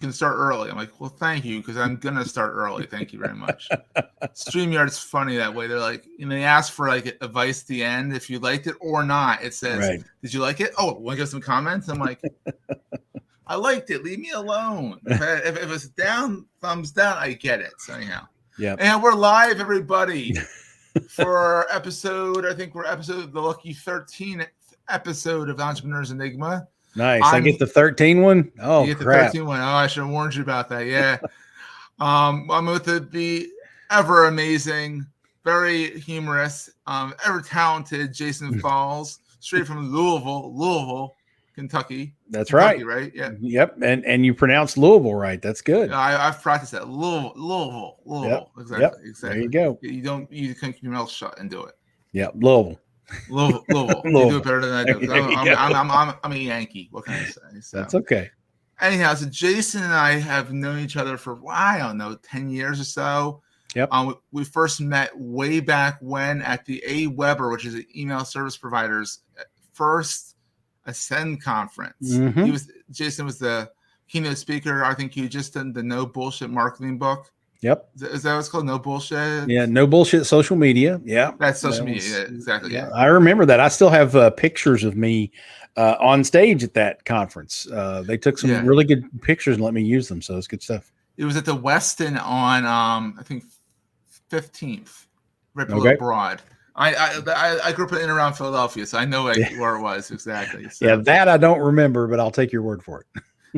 can start early. I'm like, well, thank you, because I'm gonna start early. Thank you very much. StreamYard's funny that way. They're like, and they ask for like advice at the end if you liked it or not. It says, Right. "Did you like it? Oh, want to give some comments?" I'm like, I liked it. Leave me alone. If it's down, thumbs down, I get it. So anyhow, yeah. And we're live, everybody, for episode. I think we're episode the lucky 13th episode of Entrepreneurs Enigma. Nice. I get the 13 one. Oh, you get crap. The 13 one. Oh, I should have warned you about that. Yeah. I'm with the ever amazing, very humorous, ever talented Jason Falls, straight from Louisville, Kentucky. That's Kentucky, right. Yeah. Yep. And you pronounced Louisville right. That's good. I've practiced that. Louisville. Yep. Exactly. There you go. You can keep your mouth shut and do it. Yep. Louisville. You do it better than I do. I'm a Yankee. What can I say? So. That's okay. Anyhow, so Jason and I have known each other for, I don't know, 10 years or so. Yep. We first met way back when at the AWeber, which is an email service provider's first Ascend conference. Mm-hmm. Jason was the keynote speaker. I think he just done the No Bullshit marketing book. Yep. Is that what it's called? No Bullshit? Yeah, No Bullshit social media. Yeah. That's social media. Exactly. Yeah. I remember that. I still have pictures of me on stage at that conference. They took some really good pictures and let me use them. So it's good stuff. It was at the Westin on, I think, 15th, right below Broad. I grew up in and around Philadelphia, so I know where it was exactly. So. Yeah, that I don't remember, but I'll take your word for it.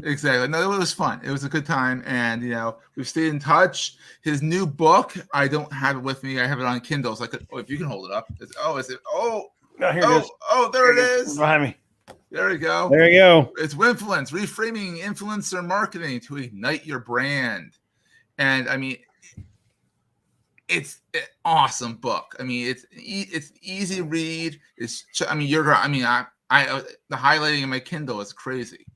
Exactly. No, it was fun. It was a good time, and we've stayed in touch. His new book, I don't have it with me. I have it on Kindle. So if you can hold it up. There it is. Behind me. There you go. There you go. It's Winfluence, reframing influencer marketing to ignite your brand. And I mean, it's an awesome book. I mean, it's easy to read. The highlighting in my Kindle is crazy.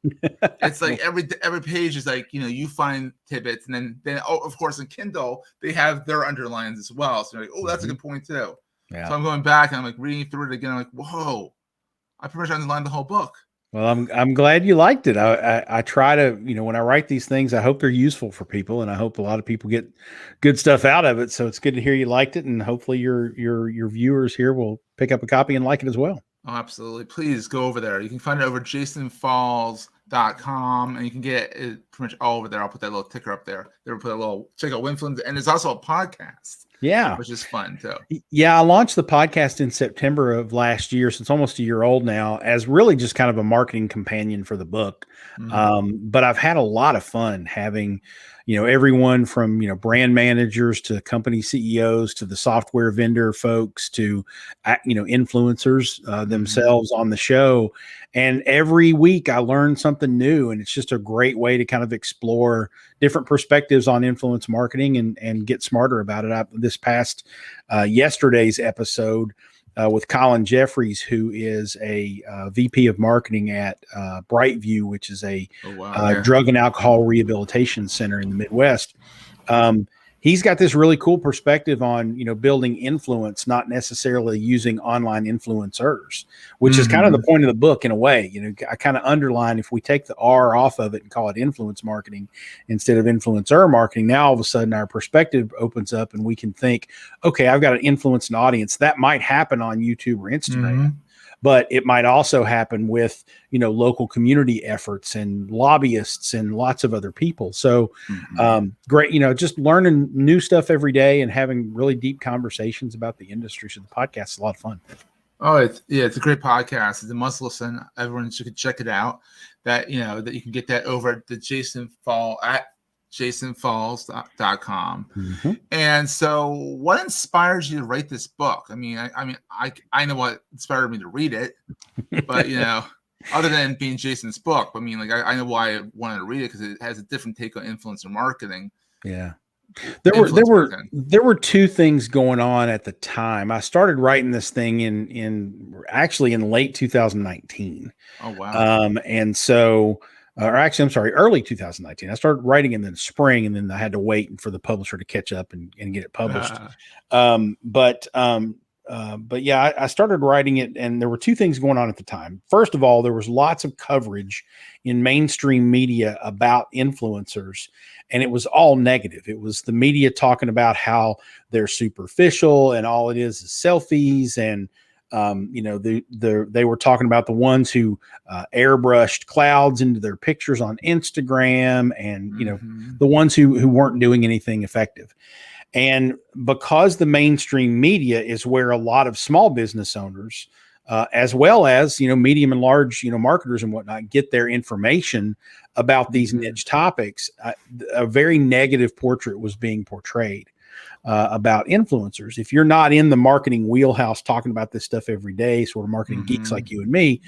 It's like every page is like, you find tidbits, and then of course in Kindle they have their underlines as well. So you're like, that's a good point too. Yeah. So I'm going back and I'm like reading through it again. I'm like, whoa, I pretty much underlined the whole book. Well, I'm glad you liked it. I try to, when I write these things, I hope they're useful for people, and I hope a lot of people get good stuff out of it. So it's good to hear you liked it, and hopefully your viewers here will pick up a copy and like it as well. Oh, absolutely. Please go over there. You can find it over jasonfalls.com, and you can get it pretty much all over there. I'll put that little ticker up there. Check out Winfluence, and there's also a podcast. Yeah. Which is fun too. Yeah. I launched the podcast in September of last year. So it's almost a year old now, as really just kind of a marketing companion for the book. Mm-hmm. But I've had a lot of fun having, everyone from, brand managers to company CEOs to the software vendor folks to, influencers themselves on the show. And every week I learn something new, and it's just a great way to kind of explore different perspectives on influence marketing and get smarter about it. This past yesterday's episode with Colin Jeffries, who is a VP of marketing at Brightview, which is a drug and alcohol rehabilitation center in the Midwest. He's got this really cool perspective on, building influence, not necessarily using online influencers, which is kind of the point of the book in a way. I kind of underline, if we take the R off of it and call it influence marketing instead of influencer marketing, now all of a sudden our perspective opens up and we can think, okay, I've got to influence an audience. That might happen on YouTube or Instagram. But it might also happen with, local community efforts and lobbyists and lots of other people. So great, just learning new stuff every day and having really deep conversations about the industry. So the podcast is a lot of fun. Oh, it's a great podcast. It's a must listen. Everyone should check it out. That you can get that over at the jasonfalls.com. Mm-hmm. And so what inspires you to write this book? I know what inspired me to read it, but other than being Jason's book, I know why I wanted to read it, because it has a different take on influencer marketing. Yeah. There were two things going on at the time. I started writing this thing in late 2019. Oh wow. And so early 2019. I started writing in the spring, and then I had to wait for the publisher to catch up and get it published. but yeah, I started writing it, and there were two things going on at the time. First of all, there was lots of coverage in mainstream media about influencers, and it was all negative. It was the media talking about how they're superficial and all it is selfies. And, they were talking about the ones who airbrushed clouds into their pictures on Instagram, and, the ones who weren't doing anything effective. And because the mainstream media is where a lot of small business owners, as well as, medium and large, marketers and whatnot, get their information about these niche topics, a very negative portrait was being portrayed about influencers. If you're not in the marketing wheelhouse talking about this stuff every day, sort of marketing geeks like you and me,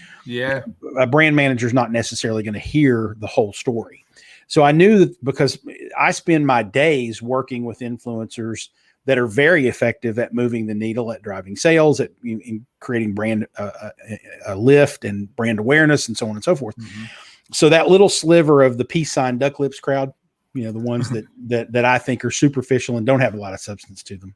a brand manager is not necessarily going to hear the whole story. So I knew that because I spend my days working with influencers that are very effective at moving the needle, at driving sales, at in creating brand lift and brand awareness, and so on and so forth. So that little sliver of the peace sign duck lips crowd, the ones that I think are superficial and don't have a lot of substance to them,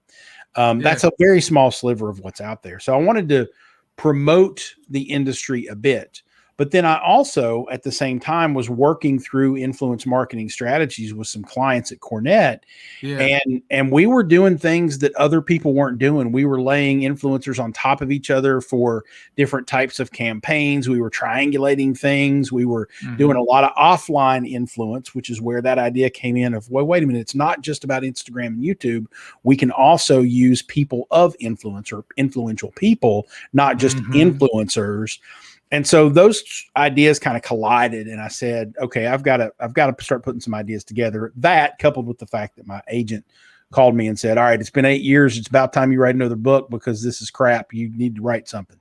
that's a very small sliver of what's out there. So I wanted to promote the industry a bit. But then I also, at the same time, was working through influence marketing strategies with some clients at Cornett. And we were doing things that other people weren't doing. We were laying influencers on top of each other for different types of campaigns. We were triangulating things. We were doing a lot of offline influence, which is where that idea came in of, well, wait a minute, it's not just about Instagram and YouTube. We can also use people of influence, or influential people, not just influencers. And so those ideas kind of collided, and I said, okay, I've got to start putting some ideas together. That, coupled with the fact that my agent called me and said, all right, it's been 8 years. It's about time you write another book because this is crap. You need to write something.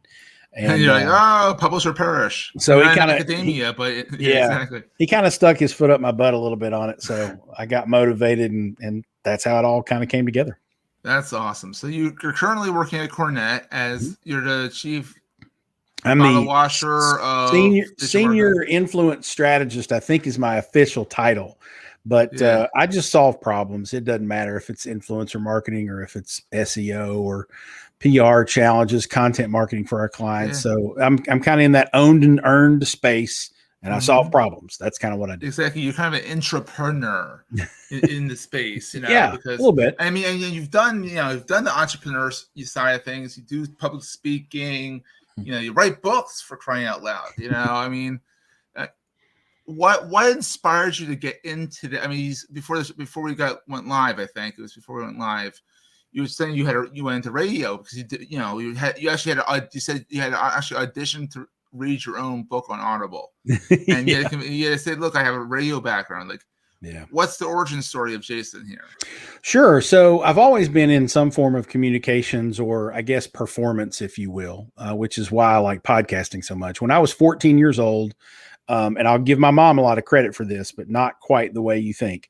And you're like, oh, publish or perish. So he kind of academia, but exactly. He kind of stuck his foot up my butt a little bit on it. So I got motivated, and that's how it all kind of came together. That's awesome. So you're currently working at Cornett as you're the chief. I'm the washer senior influence strategist, I think, is my official title. But I just solve problems. It doesn't matter if it's influencer marketing or if it's SEO or PR challenges, content marketing for our clients. So I'm kind of in that owned and earned space, and I solve problems. That's kind of what I do. Exactly. You're kind of an entrepreneur in the space, because a little bit. I mean, and you've done the entrepreneur side of things. You do public speaking. You write books, for crying out loud. I mean, what inspired you to get into the? I mean, before we went live, I think it was before we went live. You were saying you went into radio because you did. You said you had actually auditioned to read your own book on Audible, and you said, "Look, I have a radio background." Like, what's the origin story of Jason here? Sure. So I've always been in some form of communications, or I guess performance, if you will, which is why I like podcasting so much. When I was 14 years old, and I'll give my mom a lot of credit for this, but not quite the way you think.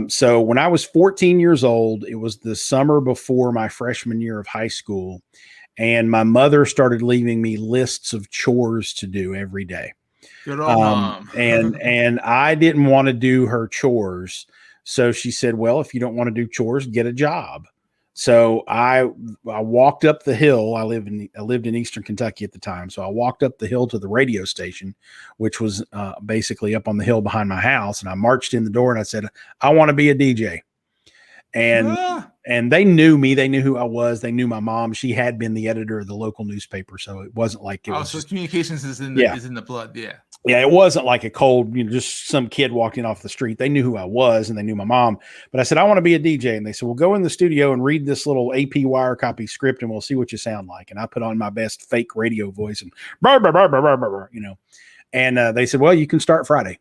So when I was 14 years old, it was the summer before my freshman year of high school, and my mother started leaving me lists of chores to do every day. Good old mom. and I didn't want to do her chores. So she said, well, if you don't want to do chores, get a job. So I walked up the hill. I lived in Eastern Kentucky at the time. So I walked up the hill to the radio station, which was basically up on the hill behind my house. And I marched in the door and I said, I want to be a DJ. And they knew me. They knew who I was. They knew my mom. She had been the editor of the local newspaper. So it wasn't like it was. So communications is in the blood. Yeah. Yeah. It wasn't like a cold, just some kid walked in off the street. They knew who I was and they knew my mom. But I said, I want to be a DJ. And they said, well, go in the studio and read this little AP wire copy script and we'll see what you sound like. And I put on my best fake radio voice and and they said, well, you can start Friday.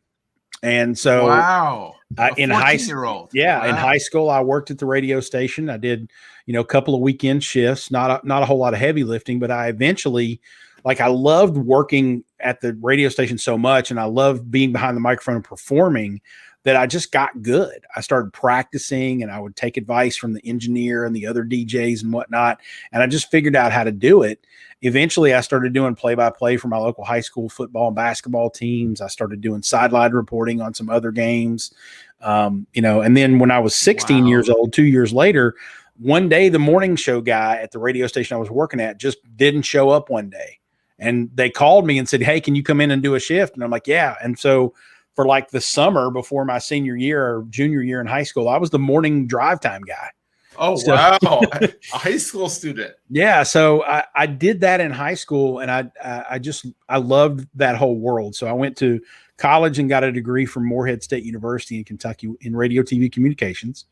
And so wow. In high school, in high school, I worked at the radio station. I did, a couple of weekend shifts, not a whole lot of heavy lifting, but I eventually, I loved working at the radio station so much. And I loved being behind the microphone and performing that I just got good. I started practicing and I would take advice from the engineer and the other DJs and whatnot. And I just figured out how to do it. Eventually I started doing play-by-play for my local high school football and basketball teams. I started doing sideline reporting on some other games. And then when I was 16 years old, 2 years later, one day, the morning show guy at the radio station I was working at just didn't show up one day. And they called me and said, "Hey, can you come in and do a shift?" And I'm like, "Yeah." And so for like the summer before my senior year or junior year in high school, I was the morning drive time guy. Oh, so, wow. A high school student. Yeah. So I did that in high school, and I loved that whole world. So I went to college and got a degree from Morehead State University in Kentucky in radio, TV communications.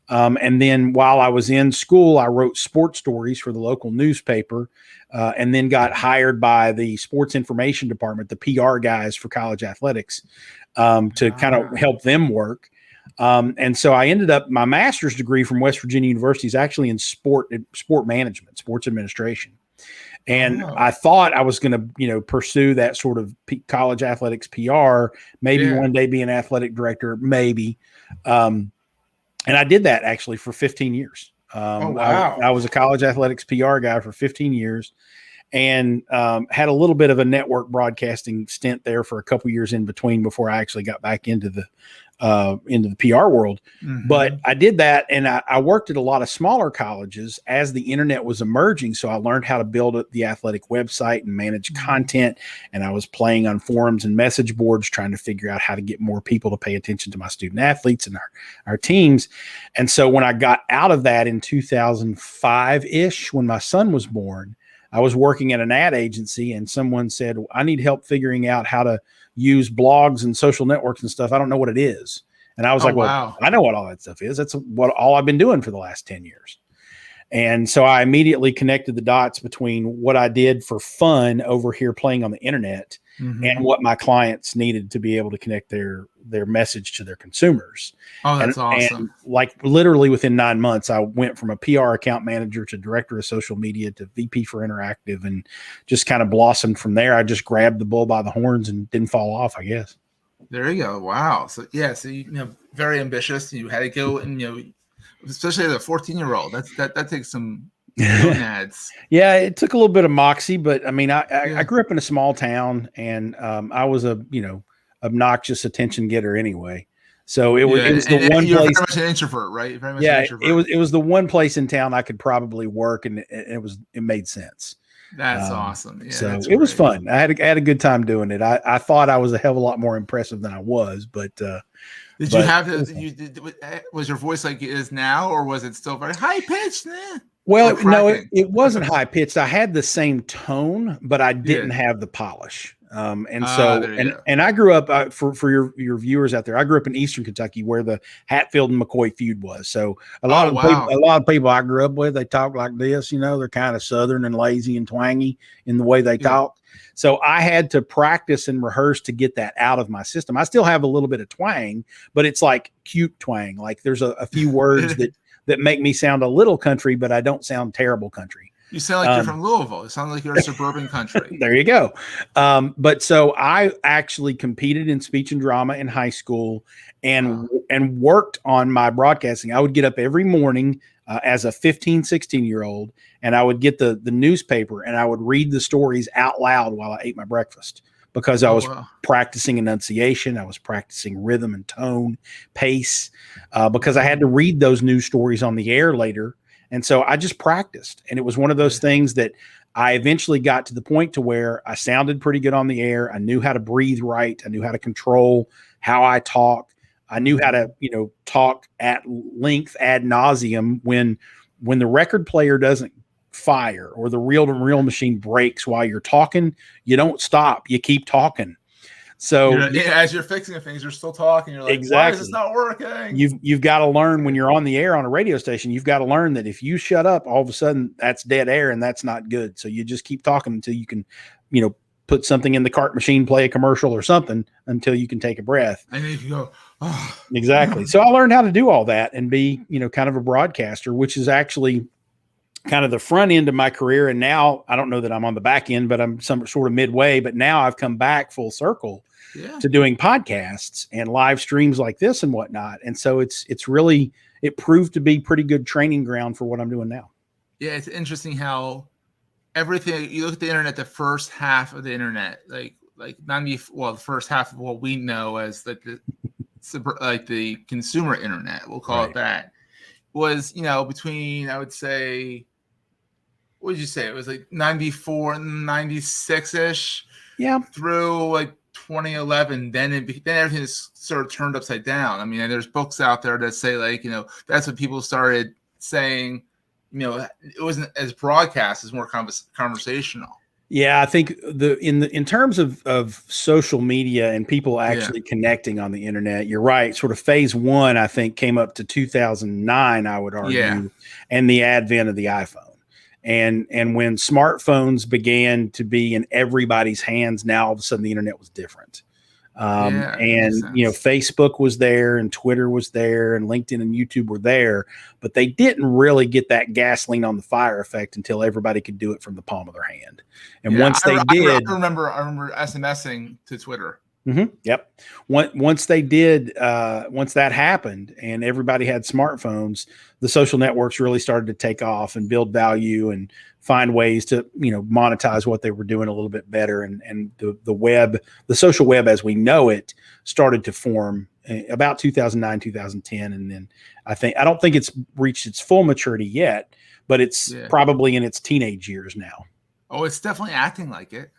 And then while I was in school, I wrote sports stories for the local newspaper, and then got hired by the sports information department, the PR guys for college athletics, to kind of help them work. And so I ended up, my master's degree from West Virginia University is actually in sport management, sports administration. And I thought I was going to, pursue that sort of college athletics PR, maybe one day be an athletic director, maybe. And I did that actually for 15 years. I was a college athletics PR guy for 15 years, and had a little bit of a network broadcasting stint there for a couple years in between before I actually got back into the PR world. But I did that, and I worked at a lot of smaller colleges as the internet was emerging. So I learned how to build the athletic website and manage content. And I was playing on forums and message boards, trying to figure out how to get more people to pay attention to my student athletes and our teams. And so when I got out of that in 2005-ish, when my son was born, I was working at an ad agency, and someone said, "I need help figuring out how to use blogs and social networks and stuff. I don't know what it is." And I was like, "Well, I know what all that stuff is. That's all I've been doing for the last 10 years. And so I immediately connected the dots between what I did for fun over here playing on the internet and what my clients needed to be able to connect their message to their consumers. Oh, that's awesome. And like literally within 9 months, I went from a PR account manager to director of social media to VP for interactive, and just kind of blossomed from there. I just grabbed the bull by the horns and didn't fall off, I guess. There you go. Wow. So so very ambitious. You had to go, and especially as a 14-year-old, that takes some ads. Yeah, it took a little bit of moxie, but I mean, I grew up in a small town, and I was a obnoxious attention getter anyway. So it was the one place. You're very much an introvert, right? Very much an introvert. It was the one place in town I could probably work, and it made sense. That's awesome. Yeah, so it was fun. I had a good time doing it. I thought I was a hell of a lot more impressive than I was, but did you have was your voice like it is now, or was it still very high pitched? Well, no, it wasn't high pitched. I had the same tone, but I didn't have the polish. And I grew up for your viewers out there. I grew up in Eastern Kentucky, where the Hatfield and McCoy feud was. So a lot of people I grew up with, they talk like this. They're kind of Southern and lazy and twangy in the way they talk. So I had to practice and rehearse to get that out of my system. I still have a little bit of twang, but it's like cute twang. Like there's a few words that make me sound a little country, but I don't sound terrible country. You sound like you're from Louisville. You sound like you're a suburban country. There you go. But so I actually competed in speech and drama in high school, and worked on my broadcasting. I would get up every morning as a 15, 16-year-old, and I would get the newspaper, and I would read the stories out loud while I ate my breakfast, because I was practicing enunciation. I was practicing rhythm and tone, pace, because I had to read those news stories on the air later. And so I just practiced, and it was one of those things that I eventually got to the point to where I sounded pretty good on the air. I knew how to breathe right. I knew how to control how I talk. I knew how to, talk at length ad nauseum when the record player doesn't fire or the reel-to-reel machine breaks while you're talking. You don't stop. You keep talking. So as you're fixing things, you're still talking. You're like, exactly. Why is this not working? You've got to learn when you're on the air on a radio station. You've got to learn that if you shut up, all of a sudden that's dead air, and that's not good. So you just keep talking until you can, put something in the cart machine, play a commercial or something, until you can take a breath. And then you go, oh. Exactly. So I learned how to do all that and be, kind of a broadcaster, which is actually kind of the front end of my career. And now I don't know that I'm on the back end, but I'm some sort of midway. But now I've come back full circle to doing podcasts and live streams like this and whatnot. And so it proved to be pretty good training ground for what I'm doing now. Yeah, it's interesting how everything, you look at the internet, the first half of the internet, the first half of what we know as the consumer internet, we'll call it that. was, between, I would say, what did you say? It was like 94, 96 ish. Yeah. Through like 2011, then everything is sort of turned upside down. I mean, and there's books out there that say like, that's when people started saying, it wasn't as broadcast, as more conversational. Yeah, I think in terms of social media and people actually connecting on the internet, you're right. Sort of phase one, I think, came up to 2009, I would argue, and the advent of the iPhone. And when smartphones began to be in everybody's hands, now all of a sudden the internet was different. Facebook was there, and Twitter was there, and LinkedIn and YouTube were there, but they didn't really get that gasoline on the fire effect until everybody could do it from the palm of their hand. And once they did, I remember SMSing to Twitter. Mm-hmm, yep. Once they did, once that happened and everybody had smartphones, the social networks really started to take off and build value and find ways to, monetize what they were doing a little bit better. And the web, the social web as we know it, started to form about 2009, 2010. And then I don't think it's reached its full maturity yet, but it's probably in its teenage years now. Oh, it's definitely acting like it.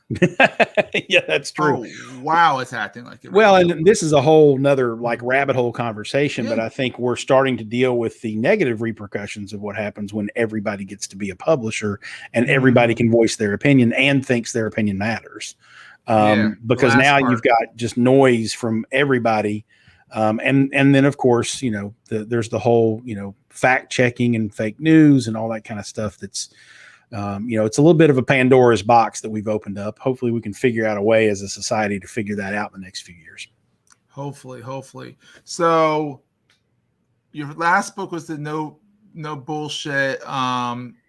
Yeah, that's true. Oh, wow, it's acting like it. Well, and this is a whole nother like rabbit hole conversation, but I think we're starting to deal with the negative repercussions of what happens when everybody gets to be a publisher and everybody can voice their opinion and thinks their opinion matters. Because now you've got just noise from everybody. And then of course, there's the whole, fact checking and fake news and all that kind of stuff that's, it's a little bit of a Pandora's box that we've opened up. Hopefully we can figure out a way as a society to figure that out in the next few years. Hopefully. So your last book was the no bullshit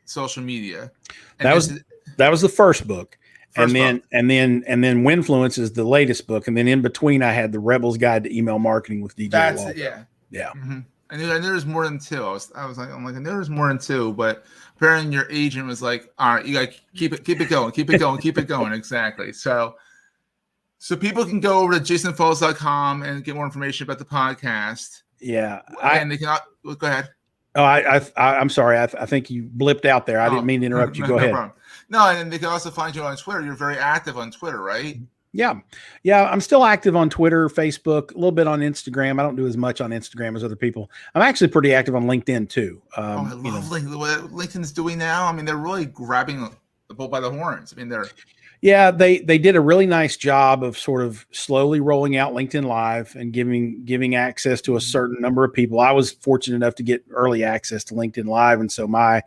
social media. And that was the first book. And then Winfluence is the latest book. And then in between I had the Rebel's Guide to Email Marketing with DJ That's Waldo. it, yeah. Yeah. Mm-hmm. I knew there's more than two. I was like, I knew there's more than two, but apparently your agent was like, all right, you got to keep it going. Exactly. So people can go over to jasonfalls.com and get more information about the podcast. Yeah. And they can go ahead. Oh, I'm sorry. I think you blipped out there. I didn't mean to interrupt you. Go ahead. Problem. No, and then they can also find you on Twitter. You're very active on Twitter, right? Yeah. I'm still active on Twitter, Facebook, a little bit on Instagram. I don't do as much on Instagram as other people. I'm actually pretty active on LinkedIn too. I love LinkedIn. What LinkedIn's doing now. I mean, they're really grabbing the bull by the horns. I mean, they did a really nice job of sort of slowly rolling out LinkedIn Live and giving access to a certain number of people. I was fortunate enough to get early access to LinkedIn Live, and so my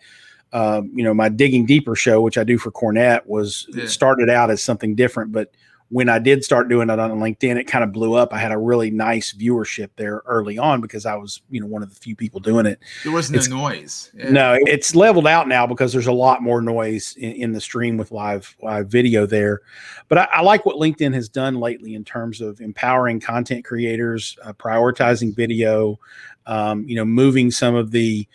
my Digging Deeper show, which I do for Cornette, started out as something different, but when I did start doing it on LinkedIn, it kind of blew up. I had a really nice viewership there early on because I was, one of the few people doing it. There was no noise. Yeah. No, it's leveled out now because there's a lot more noise in the stream with live video there. But I like what LinkedIn has done lately in terms of empowering content creators, prioritizing video, moving some of the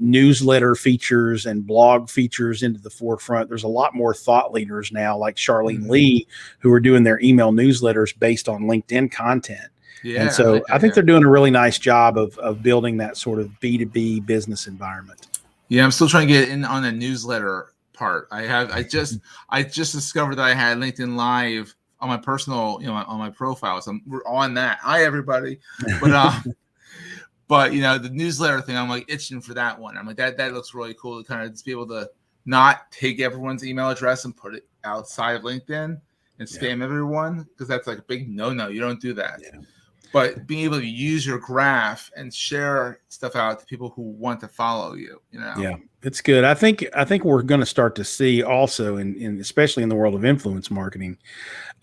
newsletter features and blog features into the forefront. There's a lot more thought leaders now, like Charlene Lee, who are doing their email newsletters based on LinkedIn content. Yeah, and so I think they're doing a really nice job of building that sort of B2B business environment. Yeah, I'm still trying to get in on the newsletter part. I just discovered that I had LinkedIn Live on my personal, on my profile. So we're on that. Hi, everybody. But But the newsletter thing, I'm like itching for that one. I'm like that looks really cool to kind of just be able to not take everyone's email address and put it outside of LinkedIn and spam everyone, because that's like a big no. You don't do that. Yeah. But being able to use your graph and share stuff out to people who want to follow you, Yeah, it's good. I think we're going to start to see also in especially in the world of influence marketing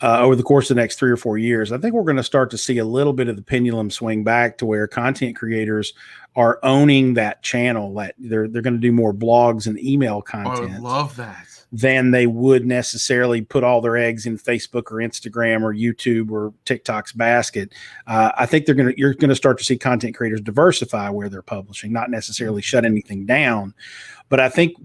over the course of the next 3 or 4 years. I think we're going to start to see a little bit of the pendulum swing back to where content creators are owning that channel. That they're going to do more blogs and email content. I would love that. than they would necessarily put all their eggs in Facebook or Instagram or YouTube or TikTok's basket. I think you're going to start to see content creators diversify where they're publishing, not necessarily shut anything down. But I think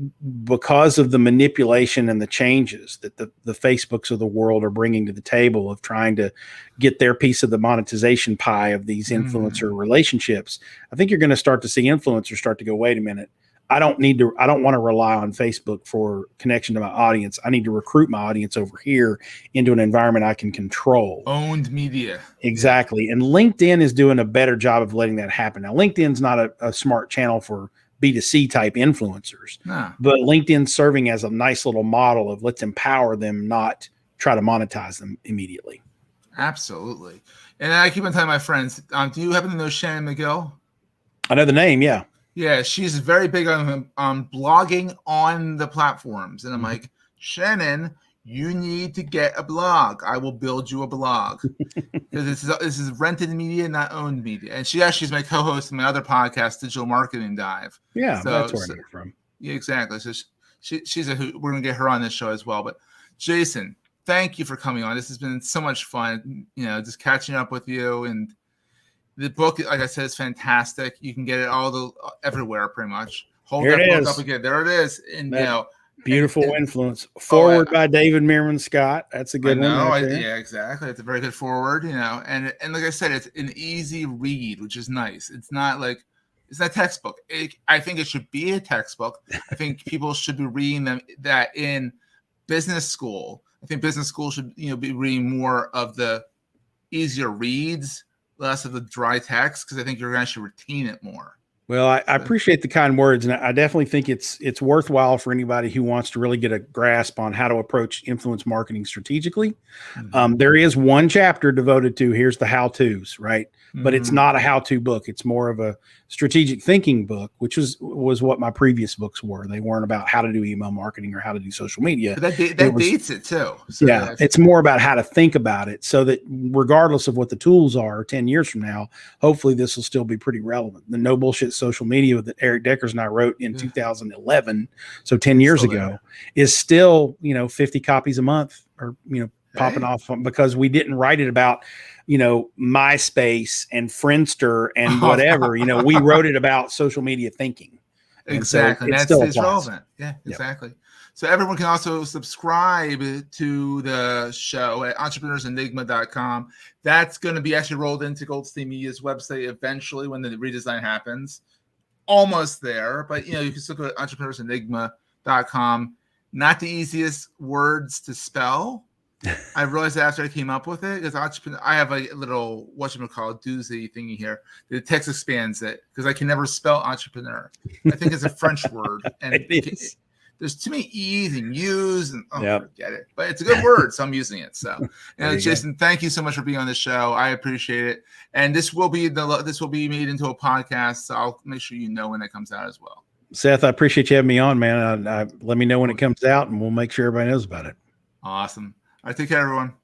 because of the manipulation and the changes that the Facebooks of the world are bringing to the table of trying to get their piece of the monetization pie of these influencer relationships, I think you're going to start to see influencers start to go, wait a minute, I don't want to rely on Facebook for connection to my audience. I need to recruit my audience over here into an environment I can control. Owned media. Exactly. And LinkedIn is doing a better job of letting that happen. Now, LinkedIn's not a smart channel for B2C type influencers, but LinkedIn's serving as a nice little model of let's empower them, not try to monetize them immediately. Absolutely. And I keep on telling my friends, do you happen to know Shannon McGill? I know the name. Yeah. Yeah. She's very big on blogging on the platforms. And I'm like, Shannon, you need to get a blog. I will build you a blog. Because this is rented media, not owned media. And she actually is my co-host in my other podcast, Digital Marketing Dive. Yeah, that's where I know her from. Yeah, exactly. So she's we're going to get her on this show as well. But Jason, thank you for coming on. This has been so much fun, just catching up with you. And the book, like I said, is fantastic. You can get it everywhere pretty much. Hold that book up again. There it is. And, beautiful Winfluence. Forward by David Meerman Scott. That's a good one. Yeah, exactly. It's a very good forward, and like I said, it's an easy read, which is nice. It's not textbook. I think it should be a textbook. I think people should be reading that in business school. I think business school should be reading more of the easier reads, less of the dry text, because I think you're going to actually retain it more. Well, I appreciate the kind words, and I definitely think it's worthwhile for anybody who wants to really get a grasp on how to approach influence marketing strategically. There is one chapter devoted to here's the how-tos, right? But it's not a how-to book. It's more of a strategic thinking book, which was what my previous books were. They weren't about how to do email marketing or how to do social media. But that dates it too. So yeah, it's more about how to think about it so that regardless of what the tools are 10 years from now, hopefully this will still be pretty relevant. The No Bullshit Social Media that Eric Deckers and I wrote in 2011, so 10 years ago, is still 50 copies a month or popping off because we didn't write it about MySpace and Friendster and whatever. We wrote it about social media thinking. Exactly. So it's relevant. Yeah, exactly. Yep. So everyone can also subscribe to the show at entrepreneursenigma.com. That's going to be actually rolled into Goldstein Media's website eventually when the redesign happens. Almost there, but you can still go to entrepreneursenigma.com. Not the easiest words to spell. I realized that after I came up with it, because I have a little doozy thingy here. The text expands it because I can never spell entrepreneur. I think it's a French word, and there's too many E's and U's, and forget it. But it's a good word, so I'm using it. So, Jason, thank you so much for being on the show. I appreciate it. And this will be made into a podcast, so I'll make sure when it comes out as well. Seth, I appreciate you having me on, man. Let me know when it comes out, and we'll make sure everybody knows about it. Awesome. All right, take care, everyone.